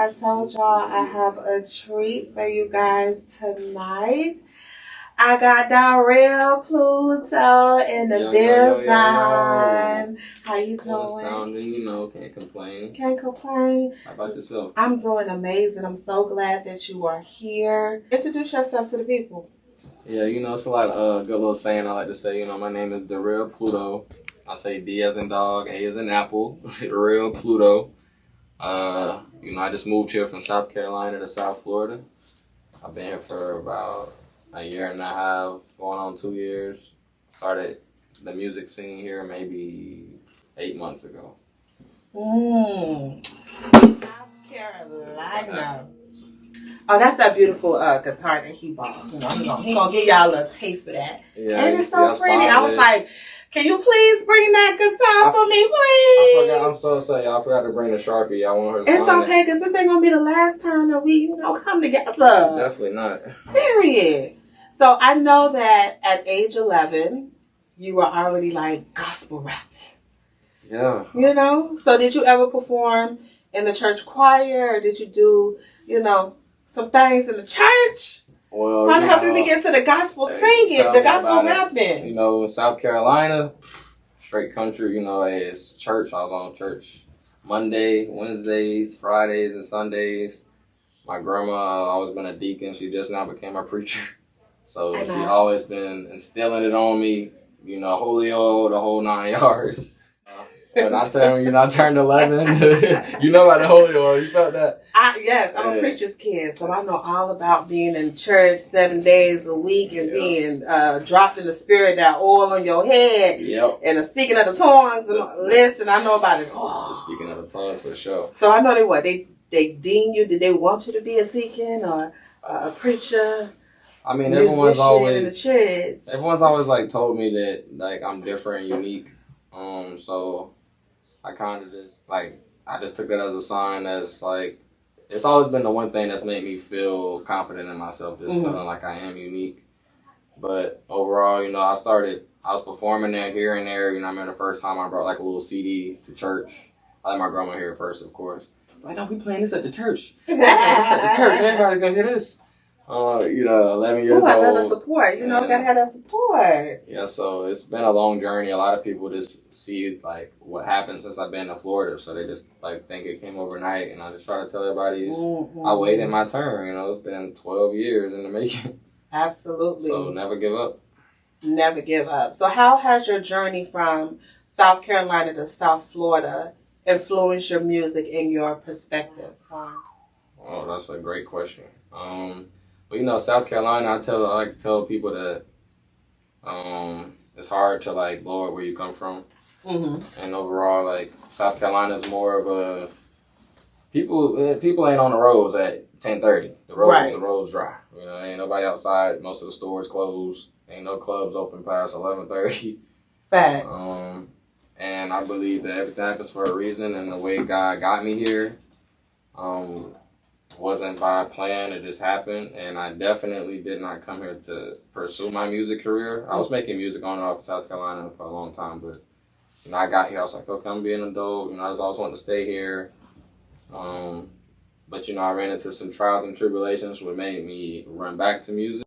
I told y'all I have a treat for you guys tonight. I got the real Pluto in the building. How you doing? Astounding, can't complain. Can't complain. How about yourself? I'm doing amazing. I'm so glad that you are here. Introduce yourself to the people. Yeah, it's a lot of good little saying I like to say. My name is the real Pluto. I say D as in dog, A as in apple. Real Pluto. I just moved here from South Carolina to South Florida. I've been here for about a year and a half, going on 2 years. Started the music scene here maybe 8 months ago. South Carolina. Oh, that's that beautiful guitar that he bought. He gonna give y'all a little taste of that. Yeah, and it's so pretty. I was like, can you please bring that guitar for me, please? I forgot. I'm so sorry. I forgot to bring the Sharpie. I want her to sign It's okay, because this ain't going to be the last time that we, come together. Definitely not. Period. So I know that at age 11, you were already like gospel rapping. Yeah. So did you ever perform in the church choir, or did you do, some things in the church? Well, how the hell did we get to the gospel singing, the gospel rapping? South Carolina, straight country, it's church. I was on church Monday, Wednesdays, Fridays, and Sundays. My grandma always been a deacon. She just now became a preacher. So she always been instilling it on me, holy oil, the whole 9 yards. When I turned 11, you know about the holy oil. You felt that? Yes, I'm a preacher's kid, so I know all about being in church 7 days a week and being dropped in the spirit, that oil on your head, and speaking of the tongues. And listen, I know about it all. Speaking of the tongues, for sure. So I know they deem you. Did they want you to be a deacon or a preacher? I mean, everyone's always in the church. Everyone's always told me that I'm different and unique. So I kind of just I just took that as a sign, as it's always been the one thing that's made me feel confident in myself, just feeling like I am unique. But overall, I was performing there here and there. I remember the first time I brought a little CD to church. I let my grandma hear it first, of course. No, we playing this at the church. Everybody gonna hear this. 11 years old. I got the support. Gotta have that support. Yeah, so it's been a long journey. A lot of people just see what happened since I've been to Florida, so they just think it came overnight. And I just try to tell everybody I waited my turn. It's been 12 years in the making. Absolutely. So never give up. Never give up. So how has your journey from South Carolina to South Florida influenced your music and your perspective? Oh, that's a great question. But South Carolina, I like to tell people that it's hard to blow it where you come from. And overall, South Carolina is more of a people ain't on the roads at 10:30. The roads dry. Ain't nobody outside. Most of the stores closed. Ain't no clubs open past 11:30. Facts. And I believe that everything happens for a reason, and the way God got me here, wasn't by plan. It just happened, and I definitely did not come here to pursue my music career. I was making music on and off in South Carolina for a long time, but I got here. I was like, okay, I'm being an adult. I was always wanting to stay here, but I ran into some trials and tribulations, which made me run back to music.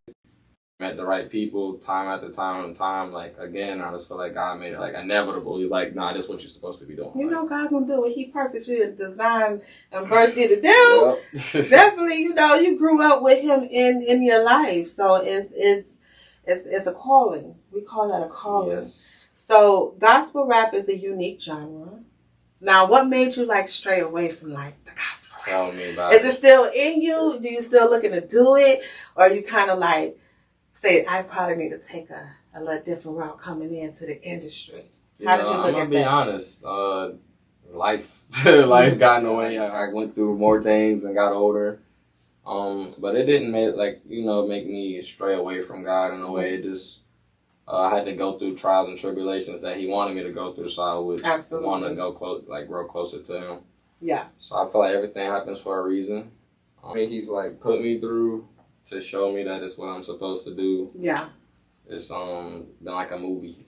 Met the right people time after time. Again, I just feel like God made it inevitable. He's like, nah, this is what you're supposed to be doing. God gonna do what He purposed you and designed and birthed you to do. Yep. Definitely, you grew up with Him in your life, so it's a calling. We call that a calling. Yes. So gospel rap is a unique genre. Now, what made you stray away from the gospel rap? Tell me about it. Is it still in you? Do you still looking to do it, or are you kind of say, I probably need to take a little different route coming into the industry? How did you look at that? I'm going to be honest. Life got in the way. I went through more things and got older. But it didn't make me stray away from God in a way. It just, I had to go through trials and tribulations that He wanted me to go through, so I would want to go grow closer to Him. Yeah. So I feel like everything happens for a reason. He's put me through to show me that it's what I'm supposed to do. Yeah. It's been like a movie.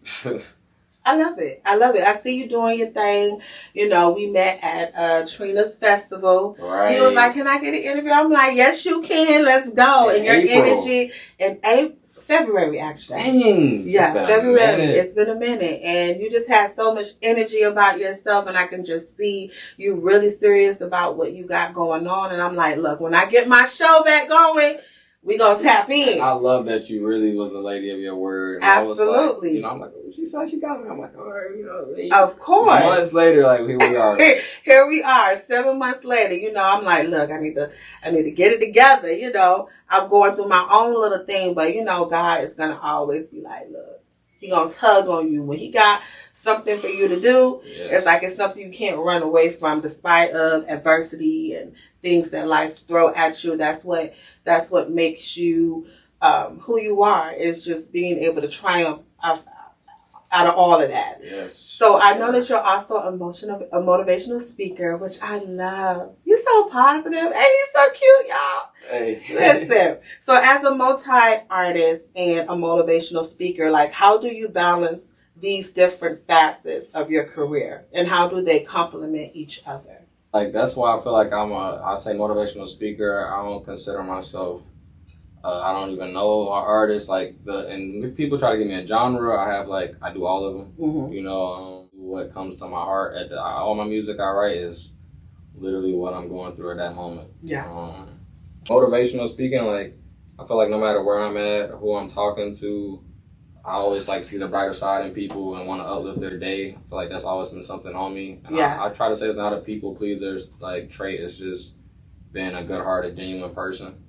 I love it. I love it. I see you doing your thing. You know, we met at Trina's festival. Right. He was like, "Can I get an interview?" I'm like, "Yes, you can. Let's go." And your energy in February, actually. Dang. Yeah, February. It's been a minute. And you just had so much energy about yourself, and I can just see you really serious about what you got going on. And I'm like, look, when I get my show back going, we gonna tap in. I love that you really was a lady of your word. And absolutely. I'm like, oh, she said she got me. I'm like, all right, of course. Months later, like here we are. Here we are, 7 months later. I'm like, look, I need to get it together. I'm going through my own little thing, but God is gonna always be like, look, He gonna tug on you when He got something for you to do. Yes. It's like it's something you can't run away from, despite of adversity and things that life throw at you. That's what makes you who you are. Is just being able to triumph out of all of that. Yes. So I know that you're also a motivational speaker, which I love. You're so positive, and you're so cute, y'all. Hey. Listen. So as a multi-artist and a motivational speaker, like, how do you balance these different facets of your career, and how do they complement each other? Like, that's why I feel like I say motivational speaker. I don't consider myself, I don't even know an artist. And people try to give me a genre. I do all of them. Mm-hmm. What comes to my heart. All my music I write is literally what I'm going through at that moment. Yeah. Motivational speaking, I feel like no matter where I'm at, who I'm talking to, I always see the brighter side in people and want to uplift their day. I feel like that's always been something on me. And yeah. I try to say it's not a people pleaser's trait. It's just being a good-hearted, genuine person.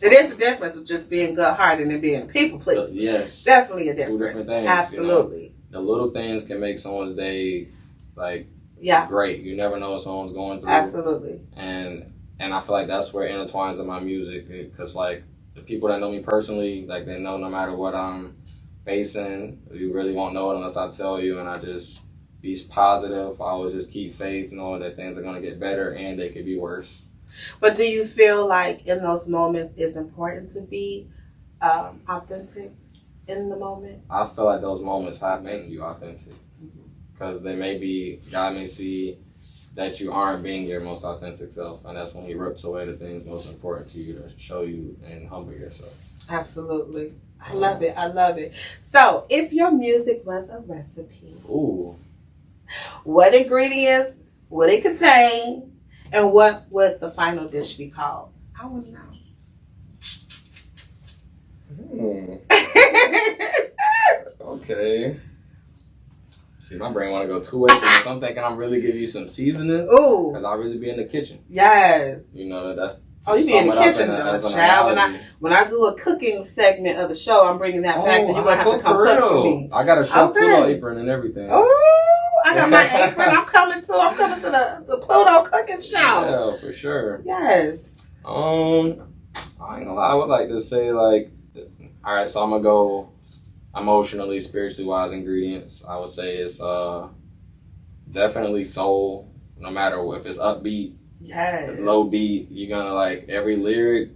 It is a difference with just being good-hearted and being a people pleaser. Yes. Definitely a difference. Two different things. Absolutely. The little things can make someone's day, great. You never know what someone's going through. Absolutely. And I feel like that's where it intertwines in my music. Because, the people that know me personally, they know no matter what I'm facing, you really won't know it unless I tell you. And I just be positive. I always just keep faith, knowing that things are going to get better and they could be worse. But do you feel like in those moments it's important to be authentic in the moment? I feel like those moments make you authentic. Because God may see that you aren't being your most authentic self. And that's when He rips away the things most important to you to show you and humble yourself. Absolutely. I love it. I love it. So, if your music was a recipe, what ingredients would it contain, and what would the final dish be called? I want to know. Okay. See, my brain want to go 2 ways. So I'm thinking I'm really giving you some seasonings. Ooh. Because I really be in the kitchen. Yes. That's... Oh, you be in the kitchen, though, child. When I do a cooking segment of the show, I'm bringing that back, and you're going to have to come cook for me. I got a Chef Pluto apron and everything. Oh, I got my apron. I'm coming to the Pluto cooking show. Yeah, for sure. Yes. I ain't gonna lie. I would like to say, all right, so I'm going to go emotionally, spiritually wise ingredients. I would say it's definitely soul, no matter if it's upbeat. Yes. Low beat, you're gonna every lyric.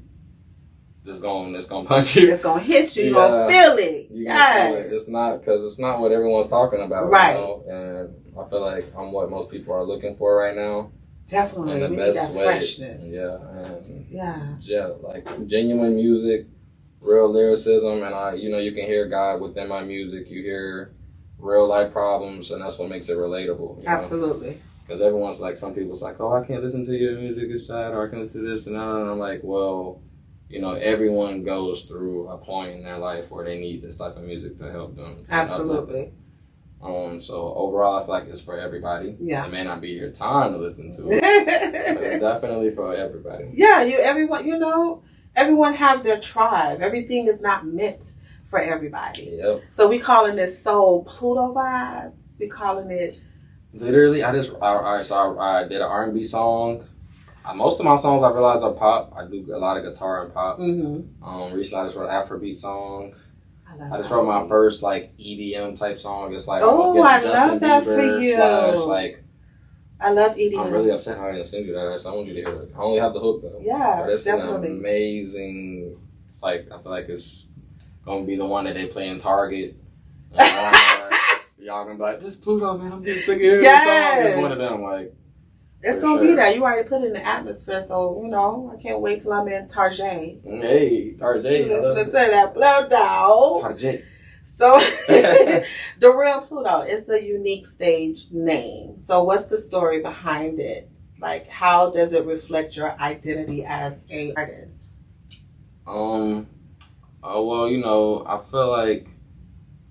It's gonna punch you. It's gonna hit you. You're gonna feel it. Yes. It's not what everyone's talking about. Right. And I feel like I'm what most people are looking for right now. Definitely. In the best way. Freshness. Yeah. Genuine music, real lyricism, and you can hear God within my music. You hear real life problems, and that's what makes it relatable. Absolutely. Because everyone's some people's oh, I can't listen to your music, it's sad, or I can listen to this, and I'm like, well, everyone goes through a point in their life where they need this type of music to help them. Absolutely. So overall, I feel like it's for everybody. Yeah. It may not be your time to listen to it, but it's definitely for everybody. Yeah, everyone has their tribe. Everything is not meant for everybody. Yep. So we calling this soul Pluto vibes. We calling it... Literally, I did an R&B song. Most of my songs I realize are pop. I do a lot of guitar and pop. Mm-hmm. Recently I just wrote an Afrobeat song. I just wrote my first EDM type song. It's almost getting I Justin love that Bieber for you. I love EDM. I'm really upset how I didn't send you that. So I want you to hear it. I only have the hook though. Yeah, but it's definitely. An amazing. I feel like it's gonna be the one that they play in Target. y'all gonna be like, this Pluto, man, I'm getting sick of hearing yes. this song. It's one of them, like. It's gonna be there. You already put it in the atmosphere, so I can't wait till I'm in Tarjay. Hey, Tarjay. Listen to that Pluto. Tarjay. So, the real Pluto is a unique stage name. So, what's the story behind it? Like, how does it reflect your identity as an artist? Well, I feel like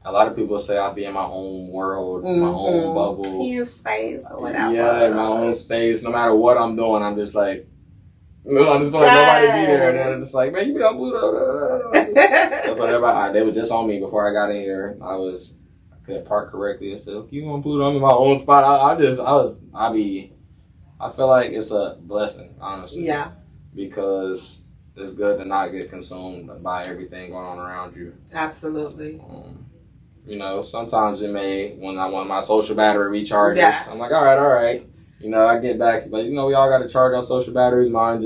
a lot of people say I be in my own world, my own bubble. In space or whatever. Yeah, in my own space. No matter what I'm doing, I'm just like, I just feel like nobody be there. And then I'm just like, man, you be on Pluto. That's what everybody, they was just on me before I got in here. I couldn't park correctly. I said, look, you on Pluto? I'm in my own spot. I feel like it's a blessing, honestly. Yeah. Because it's good to not get consumed by everything going on around you. Absolutely. Sometimes it may, when my social battery recharges, I'm like, all right. I get back, but we all got to charge our social batteries. I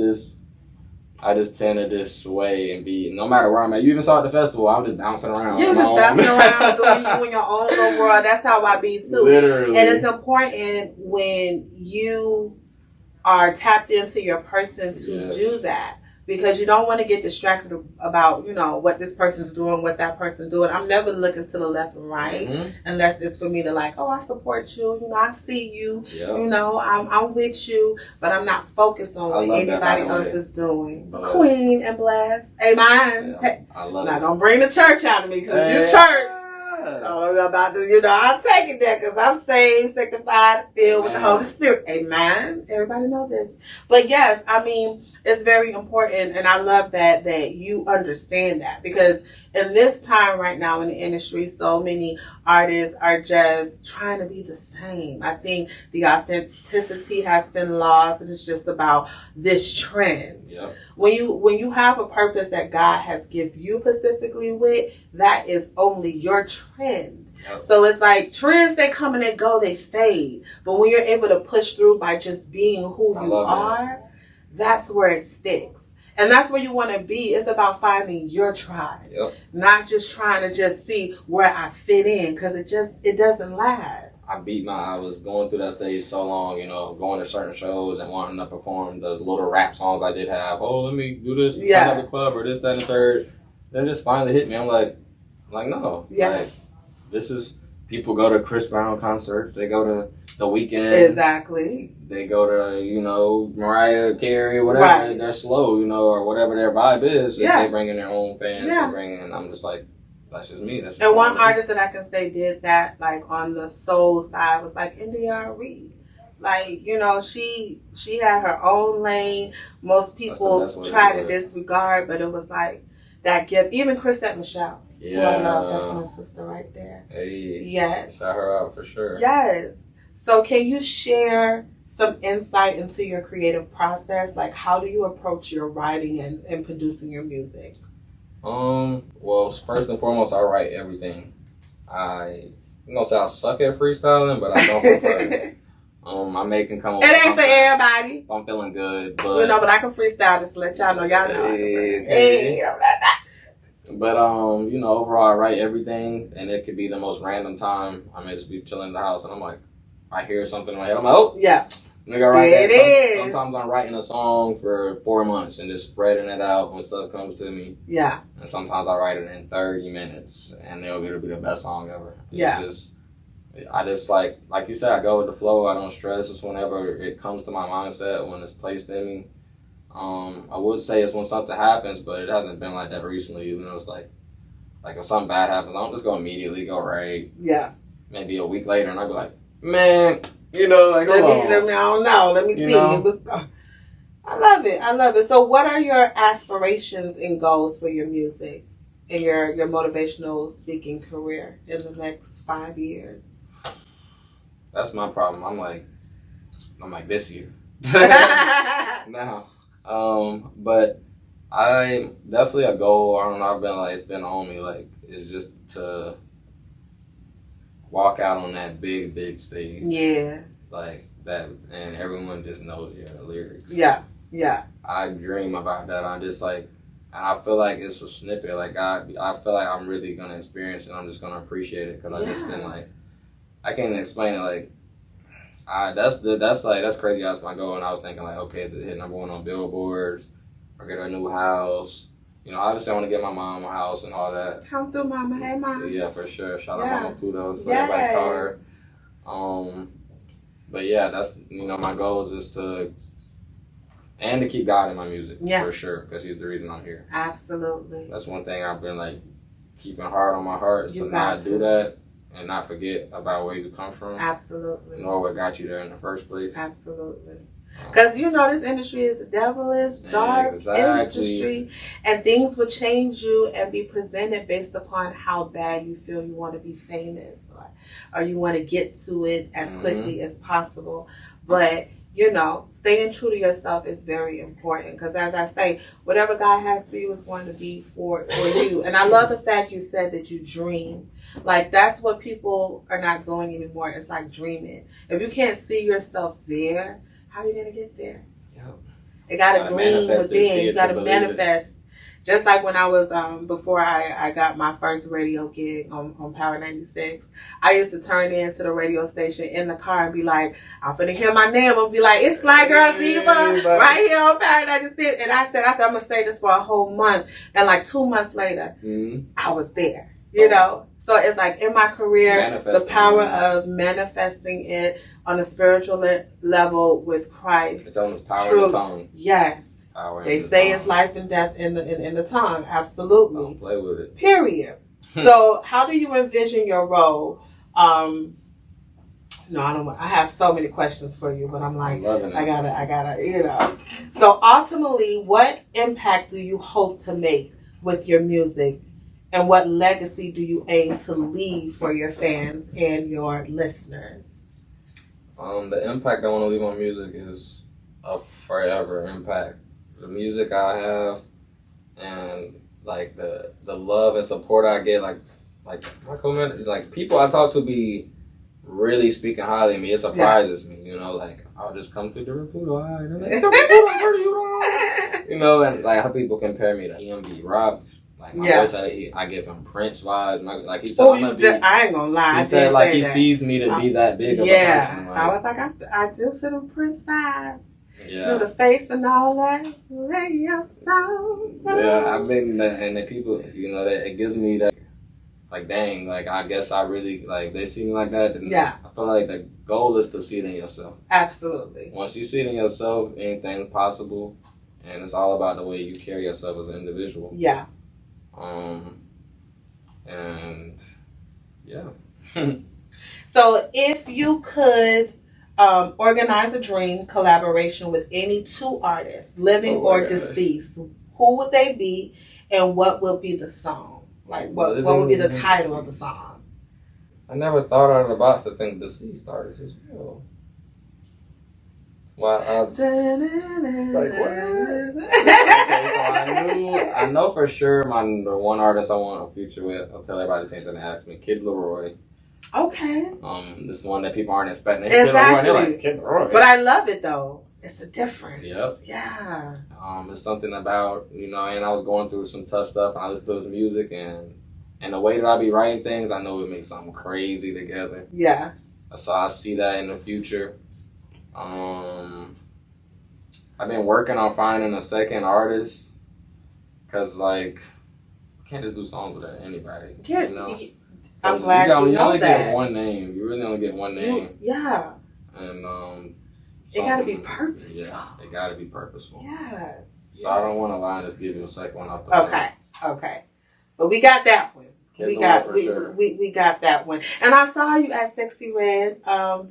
just tend to just sway and be, no matter where I'm at. You even saw at the festival, I'm just bouncing around. You're just bouncing around, doing you in your own little world. That's how I be too. Literally. And it's important when you are tapped into your person to do that. Because you don't want to get distracted about, what this person's doing, what that person's doing. I'm never looking to the left and right unless it's for me to like, oh, I support you. I see you. Yep. I'm with you, but I'm not focused on what anybody else is doing. Blessed. Queen and blessed. Amen. Yeah, I love it. Now, don't bring the church out of me because it's your church. I don't know about this, I'll take it there because I'm saved, sanctified, filled with the Holy Spirit. Amen. Everybody know this. But yes, it's very important, and I love that you understand that, because in this time right now in the industry, so many artists are just trying to be the same. I think the authenticity has been lost. It's just about this trend. Yep. When you have a purpose that God has given you specifically with, that is only your trend. Yep. So it's like trends, they come and they go, they fade. But when you're able to push through by just being who you are, that's where it sticks. And that's where you want to be. It's about finding your tribe. Yep. Not just trying to just see where I fit in, because it doesn't last. I was going through that stage so long, going to certain shows and wanting to perform those little rap songs I did have. Oh, let me do this at the club or this, that, and the third. Then it just finally hit me. I'm like, no. Yeah. Like, this is, people go to Chris Brown concerts. They go to The Weeknd. Exactly. They go to, Mariah Carey, whatever. Right. They're slow, or whatever their vibe is. Yeah. They bring in their own fans. Yeah. I'm just like, that's just me. That's just and one artist that I can say did that, like, on the soul side was, like, India Reed. Like, she had her own lane. Most people try to disregard, but it was, like, that gift. Even Chrisette Michelle. Yeah. I love. That's my sister right there. Hey. Yes. Shout her out for sure. Yes. So can you share some insight into your creative process? Like, how do you approach your writing and producing your music? Well, first and foremost, I write everything. I'm gonna say I suck at freestyling, but I don't prefer it. I may can come up. It ain't for everybody. If I'm feeling good, but but I can freestyle just to let y'all know. Y'all know. Hey. But overall, I write everything, and it could be the most random time. I may just be chilling in the house, and I'm like, I hear something in my head. I'm like, oh yeah. Nigga, write that. Sometimes I'm writing a song for 4 months and just spreading it out when stuff comes to me. Yeah. And sometimes I write it in 30 minutes and it'll be the best song ever. I just like you said, I go with the flow. I don't stress. It's whenever it comes to my mindset, when it's placed in me. I would say it's when something happens, but it hasn't been like that recently. Even though it's like if something bad happens, I don't just go immediately go right. Yeah. Maybe a week later and I'll be like, man, let me, I don't know. Let me see. I love it. So what are your aspirations and goals for your music and your motivational speaking career in the next 5 years? That's my problem. I'm like this year. No. But I definitely a goal. I don't know. It's been on me. It's just to walk out on that big stage. Yeah. Like that, and everyone just knows your lyrics. Yeah. Yeah. I dream about that. I just and I feel like it's a snippet. I feel like I'm really gonna experience it. I'm just gonna appreciate it because I just been I can't explain it. Like, that's crazy. That's my goal. And I was thinking like, okay, is it hit number one on billboards or get a new house? You know, obviously I want to get my mom a house and all that. Come through, mama. Hey, mom. Yeah, for sure. Shout out Mama Pluto. So everybody call her. But yeah, that's, you know, my goal is just to keep God in my music for sure, because He's the reason I'm here. Absolutely. That's one thing I've been like keeping hard on my heart is to not do that and not forget about where you come from. Absolutely. Nor what got you there in the first place. Absolutely. Because you know this industry is a devilish, dark industry, and things will change you and be presented based upon how bad you feel you want to be famous or you want to get to it as quickly as possible. But you know, staying true to yourself is very important because, as I say, whatever God has for you is going to be for you. And I love the fact you said that you dream. Like, that's what people are not doing anymore. It's like dreaming. If you can't see yourself there, how are you going to get there? Yep. It got to gleam within. You got to manifest. Just like when I was, before I got my first radio gig on Power 96, I used to turn into the radio station in the car and be like, I'm finna hear my name. I'm be like, it's FlyGirlDiva right here on Power 96. And I said, I'm going to say this for a whole month. And like 2 months later, I was there, you know? So it's like in my career, the power of manifesting it on a spiritual level with Christ. It's almost power in the tongue. Yes. They say it's life and death in the tongue. Absolutely. Don't play with it. Period. So how do you envision your role? No, I don't. I have so many questions for you, but I'm like, I gotta, you know. So ultimately, what impact do you hope to make with your music? And what legacy do you aim to leave for your fans and your listeners? The impact I want to leave on music is a forever impact. The music I have and like the love and support I get, like people I talk to be really speaking highly of me. It surprises me, you know. Like I'll just come through the Pluto, you know, and like how people compare me to EMB Rock. Like my voice, I give him Prince vibes. Like he said, I ain't gonna lie. He said like he sees me to be that big of a person. Like, I was like, I do send him Prince vibes. Yeah. You know, the face and all that. Lay your soul. Yeah, I've been, and the people, you know, that it gives me that, like, dang, like, I guess I really, like, they see me like that. And I feel like the goal is to see it in yourself. Absolutely. Once you see it in yourself, anything's possible. And it's all about the way you carry yourself as an individual. Yeah. And yeah. So if you could organize a dream collaboration with any two artists, living or deceased, who would they be and what will be the song? Like what would be the title of the song? I never thought out of the box to think deceased artists as well. Well, like what? Okay, so I know for sure the one artist I want a feature with. I'll tell everybody the same thing they ask me. Kid Leroy. Okay. This is one that people aren't expecting. Exactly. They're like, Kid Leroy. But I love it though. It's a difference. Yep. Yeah. It's something about, you know, and I was going through some tough stuff and I listened to his music and the way that I be writing things, I know it makes something crazy together. Yeah. So I see that in the future. I've been working on finding a second artist because, like, I can't just do songs with anybody. You know? I'm glad you only that. get one name. You really only get one name. Yeah. And it got to be purposeful. Yeah, it got to be purposeful. Yes. So I don't want to lie and just give you a second one off the Okay. But we got that one. We got that one. And I saw you at Sexy Red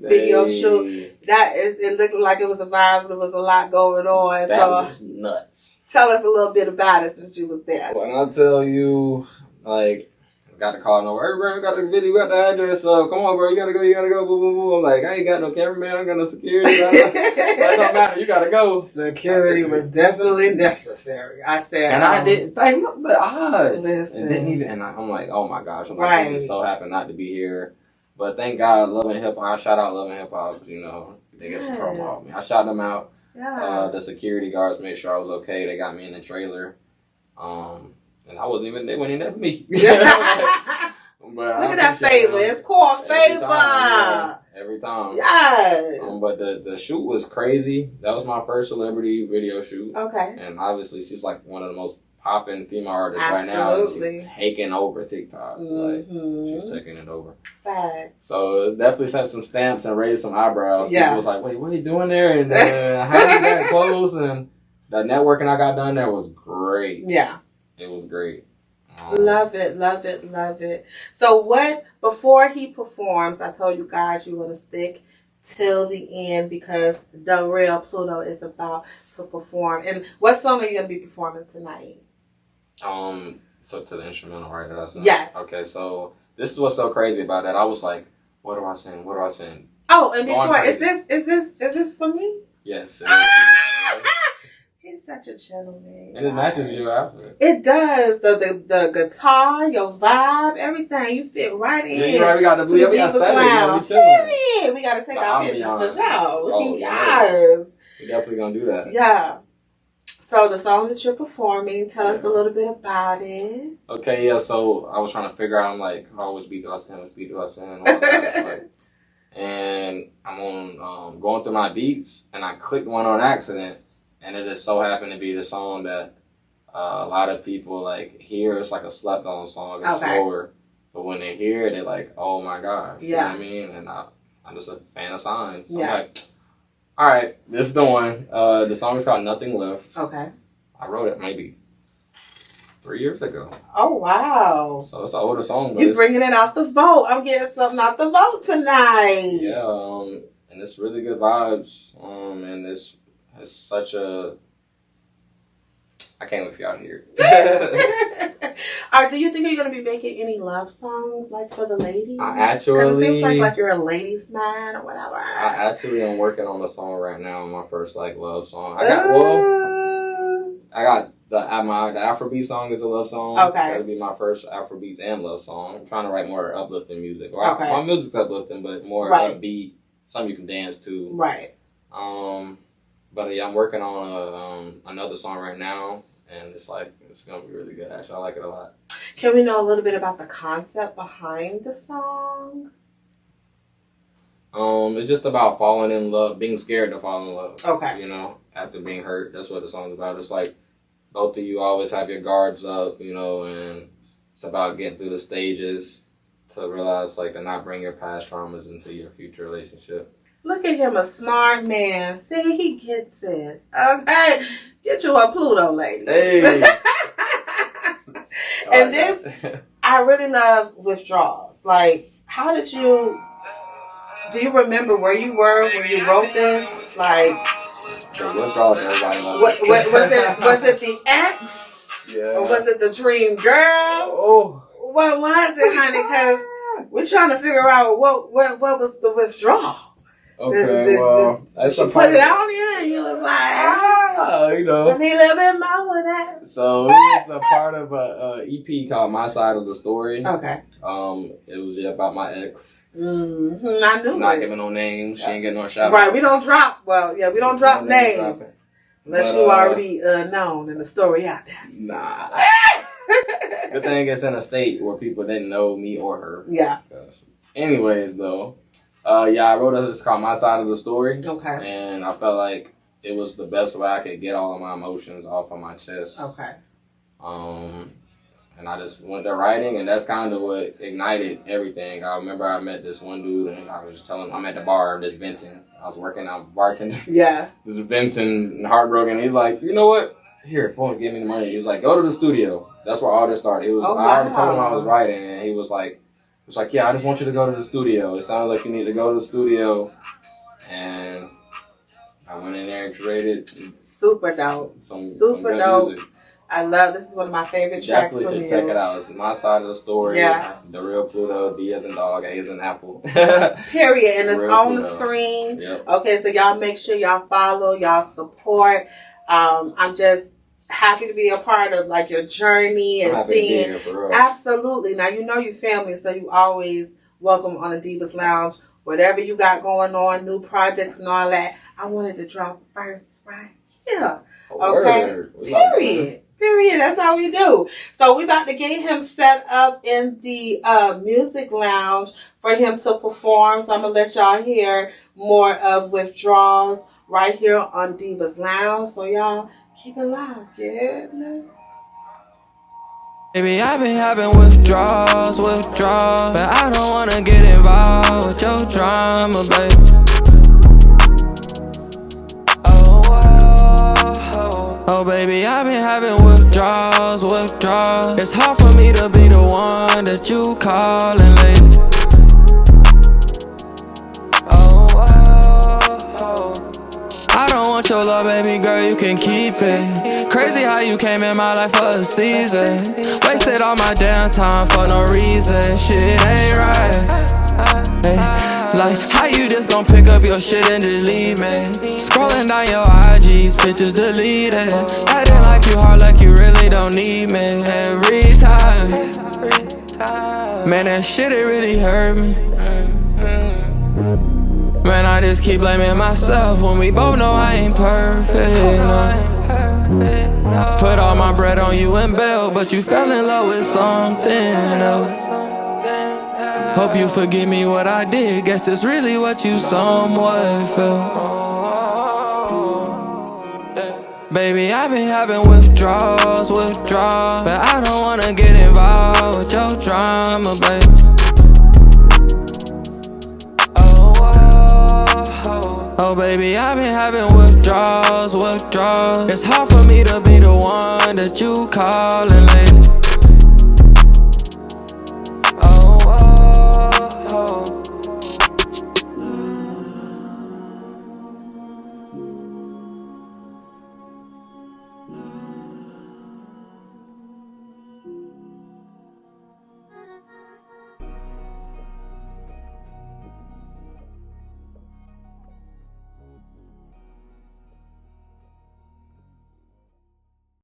video shoot. It looked like it was a vibe. There was a lot going on. That was nuts. Tell us a little bit about it since you was there. When I tell you, like, got the call, no, hey, bro, got the video, got the address, so come on, bro, you gotta go, boom, boom, boom. I'm like, I ain't got no cameraman, I ain't got no security. That don't matter, you gotta go. Security was definitely necessary. I said, and I didn't think the odds. Listen. It didn't even, and I'm like, oh my gosh, I'm like, I just so happened not to be here. But thank God, Love and Hip Hop, I shout out Love and Hip Hop, because, you know, they get some promo off me. I shot them out. Yeah. The security guards made sure I was okay. They got me in the trailer. And I wasn't even there when they left me. Look at that favor. It's called favor. Every time. Yes. But the shoot was crazy. That was my first celebrity video shoot. Okay. And obviously she's like one of the most popping female artists right now. And she's taking over TikTok. Like she's taking it over. Facts. So it definitely set some stamps and raised some eyebrows. Yeah. People was like, wait, what are you doing there? And how did you get close? And the networking I got done there was great. Yeah. It was great. Love it, love it, love it. So before he performs, I told you guys you're going to stick till the end because the real Pluto is about to perform. And what song are you going to be performing tonight? So to the instrumental, right? Yes. Okay, so this is what's so crazy about that. I was like, what do I sing? What do I sing? Oh, and before, is this for me? Yes, it is. He's such a gentleman. And it matches your outfit. It does. The guitar, your vibe, everything. You fit right in. Yeah, you already got the blue. We got We got to take our pictures for sure. Oh, yes. We're definitely going to do that. Yeah. So the song that you're performing, tell us a little bit about it. Okay, yeah. So I was trying to figure out, I'm like, oh, which beat do I sing? Which beat do I sing? And I'm on going through my beats, and I clicked one on accident. And it just so happened to be the song that a lot of people like hear. It's like a slept on song. It's slower. But when they hear it, they're like, oh my gosh. You know what I mean? And I'm just a fan of signs. So I'm like, all right, this is the one. The song is called Nothing Left. Okay. I wrote it maybe 3 years ago. Oh, wow. So it's an older song. You're bringing it out the vault. I'm getting something out the vault tonight. Yeah, and it's really good vibes. And it's such a... I can't wait for y'all to hear it. Do you think you're going to be making any love songs like for the ladies? I actually... It seems like you're a ladies man or whatever. I actually am working on a song right now, my first like love song. I got the Afrobeat song is a love song. Okay. That'll be my first Afrobeat and love song. I'm trying to write more uplifting music. My music's uplifting, but more upbeat, something you can dance to. Right. But yeah, I'm working on another song right now, and it's gonna be really good. Actually, I like it a lot. Can we know a little bit about the concept behind the song? It's just about falling in love, being scared to fall in love. Okay. You know, after being hurt. That's what the song's about. It's like both of you always have your guards up, you know, and it's about getting through the stages to realize like to not bring your past traumas into your future relationship. Look at him, a smart man. See, he gets it. Okay. Get you a Pluto, lady. Hey. And I really love Withdrawals. Like, how did you... Do you remember where you were when you wrote this? Like... The Withdrawals, everybody loves. Was it the ex? Yeah. Or was it the dream girl? Oh. What was it, honey? Because we're trying to figure out what was the withdrawal. Okay, she put it on you and you was like, you know. I need a little bit more of that. So it was a part of a EP called My Side of the Story. Okay. It was about my ex. Mm-hmm. I knew Not giving no names. She ain't getting no shout. Right, we don't drop. Well, yeah, we don't drop names unless you already known in the story out there. Nah. Good thing it's in a state where people didn't know me or her. Yeah. Anyways, though. I wrote it's called My Side of the Story. Okay. And I felt like it was the best way I could get all of my emotions off of my chest. Okay. And I just went to writing, and that's kind of what ignited everything. I remember I met this one dude, and I was just telling him, I'm at the bar, just venting. I was working out bartending. Yeah. Just venting and heartbroken. He's like, you know what? Here, phone, give me the money. He was like, go to the studio. That's where all this started. I already told him I was writing, and he was like, yeah, I just want you to go to the studio. It sounds like you need to go to the studio. And I went in there and created super dope. Super dope. Music. I love this. Is one of my favorite tracks from you. Definitely should check it out. It's My Side of the Story. Yeah. The real Pluto. D as in dog, A as in apple. Period. And it's on the screen. Yep. Okay, so y'all make sure y'all follow, y'all support. I'm just happy to be a part of like your journey and seeing. Absolutely. Now you know your family, so you always welcome on the Divas Lounge. Whatever you got going on, new projects and all that. I wanted to drop first right here. Okay. Period. That's how we do. So we about to get him set up in the music lounge for him to perform. So I'm going to let y'all hear more of Withdrawals right here on Diva's Lounge. So y'all keep it locked, yeah? Baby, I've been having withdrawals, but I don't wanna get involved with your drama, baby. Oh, baby, I've been having withdrawals. It's hard for me to be the one that you callin' lately. I don't want your love, baby girl, you can keep it. Crazy how you came in my life for a season. Wasted all my downtime for no reason. Shit ain't right. Hey, like, how you just gon' pick up your shit and delete me? Scrolling down your IG's pictures deleted. Acting like you hard, like you really don't need me. Every time, man, that shit, it really hurt me. Man, I just keep blaming myself when we both know I ain't perfect, no. Put all my bread on you and bail, but you fell in love with something else. Hope you forgive me what I did, guess that's really what you somewhat felt. Baby, I've been having withdrawals, but I don't wanna get involved with your drama, baby. Oh, baby, I've been having withdrawals. It's hard for me to be the one that you callin' lately.